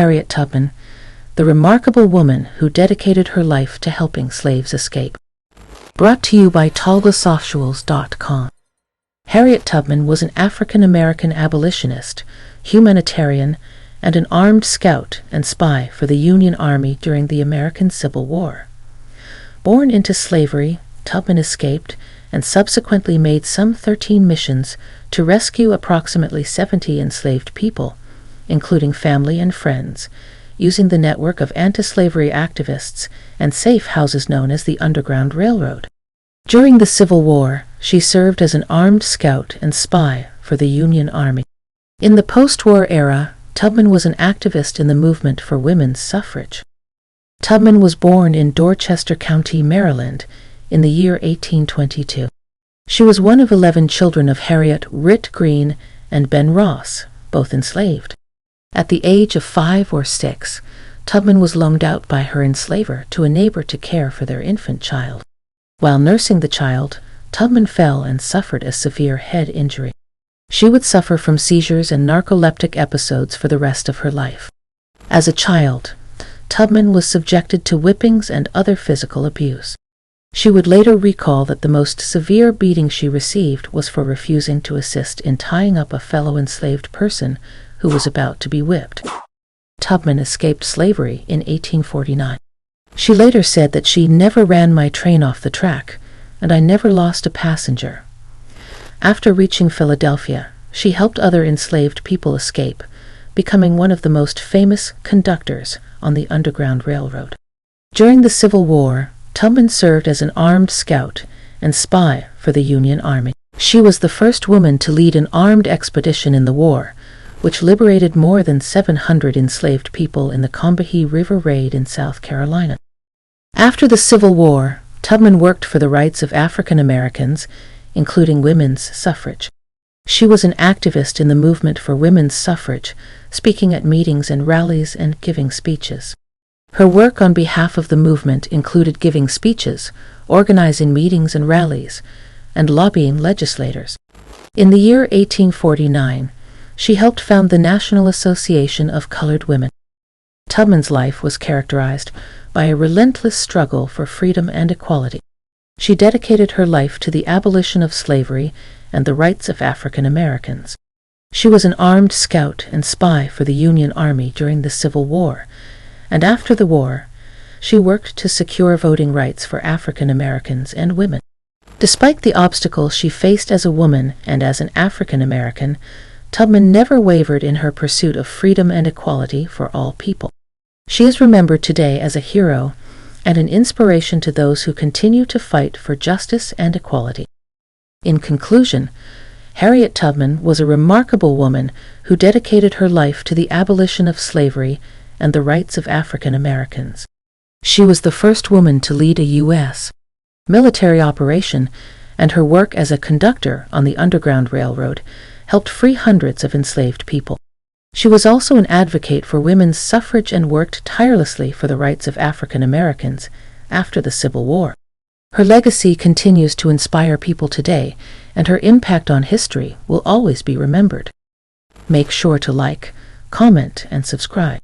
Harriet Tubman, the remarkable woman who dedicated her life to helping slaves escape. Brought to you by tallglassoftschules.com. Harriet Tubman was an African-American abolitionist, humanitarian, and an armed scout and spy for the Union Army during the American Civil War. Born into slavery, Tubman escaped and subsequently made some 13 missions to rescue approximately 70 enslaved people, including family and friends, using the network of antislavery activists and safe houses known as the Underground Railroad. During the Civil War, she served as an armed scout and spy for the Union Army. In the post-war era, Tubman was an activist in the movement for women's suffrage. Tubman was born in Dorchester County, Maryland, in the year 1822. She was one of 11 children of Harriet Green and Ben Ross, both enslaved. At the age of 5 or 6, Tubman was loaned out by her enslaver to a neighbor to care for their infant child. While nursing the child, Tubman fell and suffered a severe head injury. She would suffer from seizures and narcoleptic episodes for the rest of her life. As a child, Tubman was subjected to whippings and other physical abuse. She would later recall that the most severe beating she received was for refusing to assist in tying up a fellow enslaved person who was about to be whipped. Tubman escaped slavery in 1849. She later said that she never ran my train off the track, and I never lost a passenger. After reaching Philadelphia, she helped other enslaved people escape, becoming one of the most famous conductors on the Underground Railroad. During the Civil War, Tubman served as an armed scout and spy for the Union Army. She was the first woman to lead an armed expedition in the war, which liberated more than 700 enslaved people in the Combahee River Raid in South Carolina. After the Civil War, Tubman worked for the rights of African Americans, including women's suffrage. She was an activist in the movement for women's suffrage, speaking at meetings and rallies and giving speeches. Her work on behalf of the movement included giving speeches, organizing meetings and rallies, and lobbying legislators. In the year 1849, she helped found the National Association of Colored Women. Tubman's life was characterized by a relentless struggle for freedom and equality. She dedicated her life to the abolition of slavery and the rights of African Americans. She was an armed scout and spy for the Union Army during the Civil War, and after the war, she worked to secure voting rights for African Americans and women. Despite the obstacles she faced as a woman and as an African American, Tubman never wavered in her pursuit of freedom and equality for all people. She is remembered today as a hero and an inspiration to those who continue to fight for justice and equality. In conclusion, Harriet Tubman was a remarkable woman who dedicated her life to the abolition of slavery and the rights of African Americans. She was the first woman to lead a U.S. military operation, and her work as a conductor on the Underground Railroad helped free hundreds of enslaved people. She was also an advocate for women's suffrage and worked tirelessly for the rights of African Americans after the Civil War. Her legacy continues to inspire people today, and her impact on history will always be remembered. Make sure to like, comment, and subscribe.